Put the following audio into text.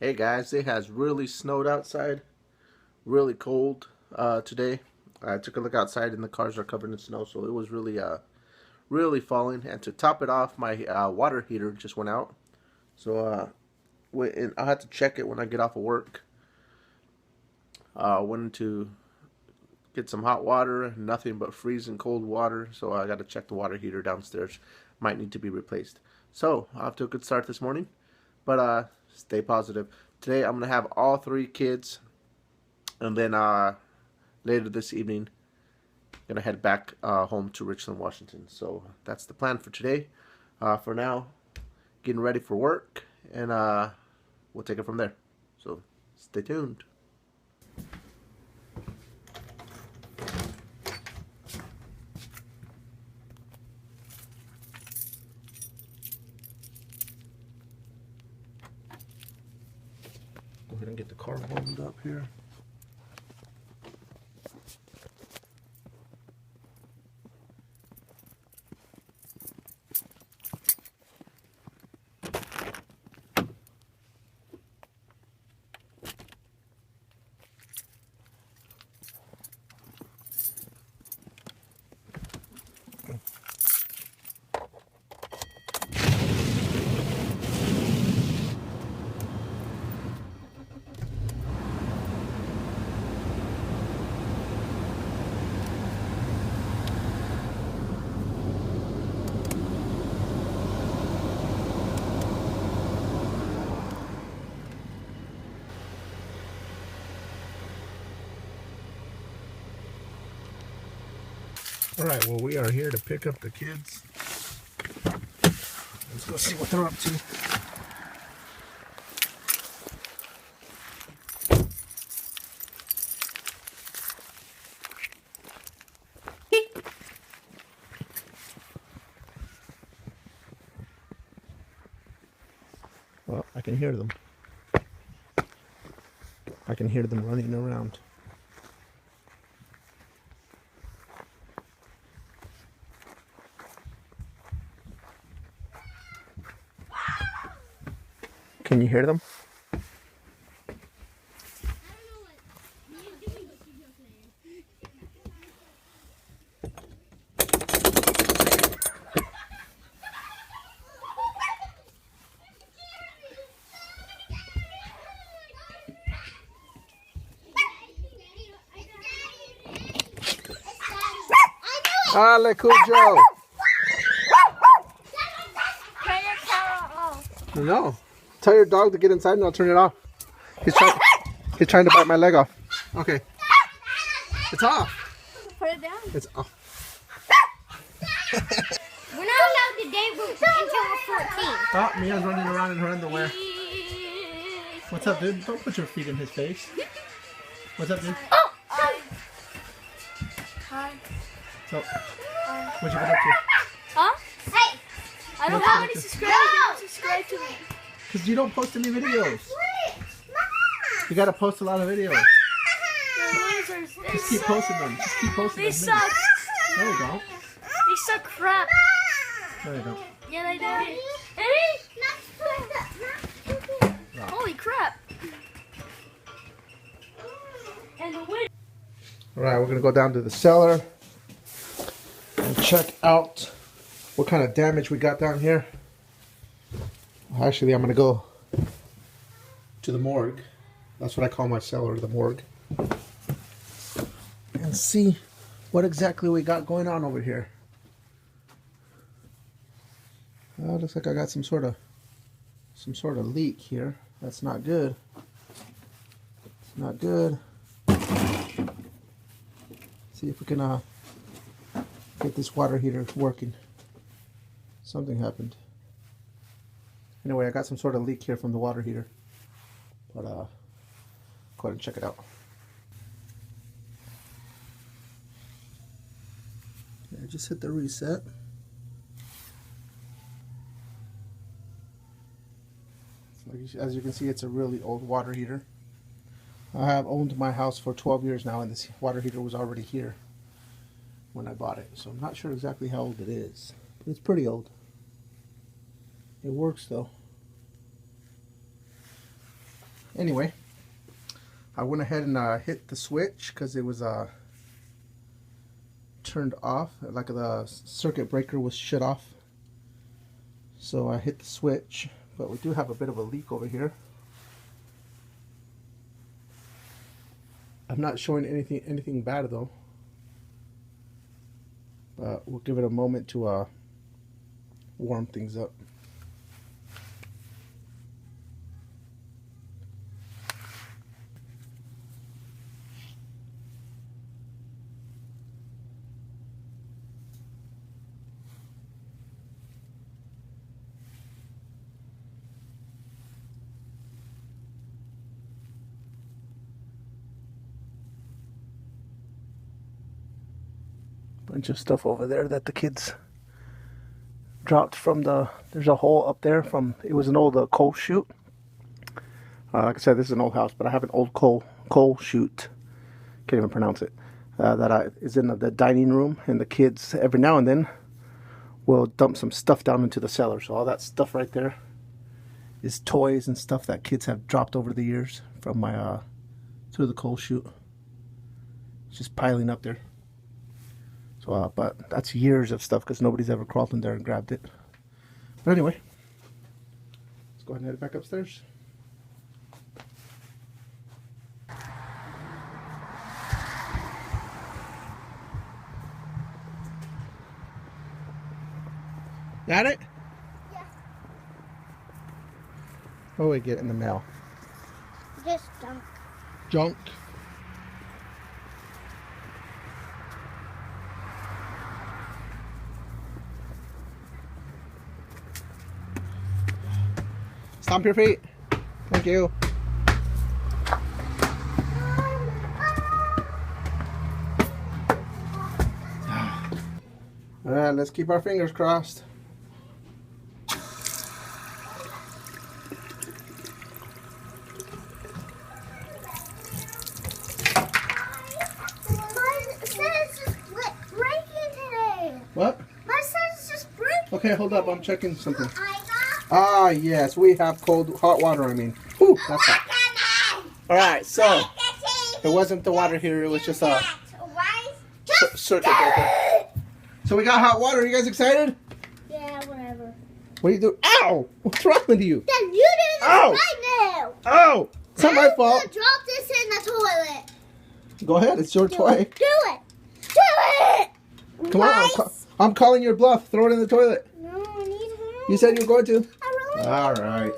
Hey guys, it has really snowed outside, really cold today. I took a look outside and the cars are covered in snow, so it was really falling. And to top it off, my water heater just went out, so I'll have to check it when I get off of work. Went to get some hot water, nothing but freezing cold water, so I got to check the water heater downstairs. Might need to be replaced. So off to a good start this morning, but stay positive. Today I'm gonna have all 3 kids, and then later this evening gonna head back home to Richland, Washington. So that's the plan for today. For now, getting ready for work, and we'll take it from there. So stay tuned. Go ahead and get the car warmed up here. Alright, well, we are here to pick up the kids. Let's go see what they're up to. Well, I can hear them. I can hear them running around. Can you hear them? Ale, Cujo! Turn your camera off. No. Tell your dog to get inside and I'll turn it off. He's trying to bite my leg off. Okay. It's off. Put it down. It's off. We're not allowed to date until we're 14. Oh, Mia's running around in her underwear. What's up, dude? Don't put your feet in his face. What's up, dude? Oh! Hi. So, what you been up to? Huh? Hey! I don't have any subscribers. Don't subscribe to me. Because you don't post any videos. You gotta post a lot of videos. They're losers. Just keep posting them. Just keep posting They them. suck. No, you don't. They suck crap. No, you don't. Yeah, they do. No. Holy crap. And the wind. Alright, we're gonna go down to the cellar and check out what kind of damage we got down here. Actually, I'm gonna go to the morgue. That's what I call my cellar, the morgue. And see what exactly we got going on over here. Looks like I got some sort of leak here. That's not good. It's not good. See if we can get this water heater working. Something happened. Anyway, I got some sort of leak here from the water heater. But go ahead and check it out. I just hit the reset. As you can see, it's a really old water heater. I have owned my house for 12 years now, and this water heater was already here when I bought it. So I'm not sure exactly how old it is. But it's pretty old. It works though. anyway, I went ahead and hit the switch because it was turned off, like the circuit breaker was shut off. So I hit the switch, but we do have a bit of a leak over here. I'm not showing anything bad though, but we'll give it a moment to warm things up. Bunch of stuff over there that the kids dropped from there's a hole up there from, it was an old coal chute. Like I said, this is an old house, but I have an old coal chute, can't even pronounce it, that is in the dining room, and the kids every now and then will dump some stuff down into the cellar. So all that stuff right there is toys and stuff that kids have dropped over the years from my through the coal chute. It's just piling up there. So, but that's years of stuff because nobody's ever crawled in there and grabbed it. But anyway, let's go ahead and head back upstairs. Got it? Yeah. What do we get in the mail? Just junk. Junk. Stomp your feet. Thank you. Alright, let's keep our fingers crossed. What? My son's just breaking. Okay, hold up. I'm checking something. Ah, yes. We have hot water, I mean. Whew, that's hot. Alright, so it wasn't the water here. It was just a circuit breaker. So we got hot water. Are you guys excited? Yeah, whatever. What are you doing? Ow! What's wrong with you? Then you do this right now. Ow! It's not my fault. I'm gonna drop this in the toilet. Go ahead. It's your toy. Do it. Do it. Come on. I'm calling your bluff. Throw it in the toilet. No, I need one. You said you were going to. I really All right.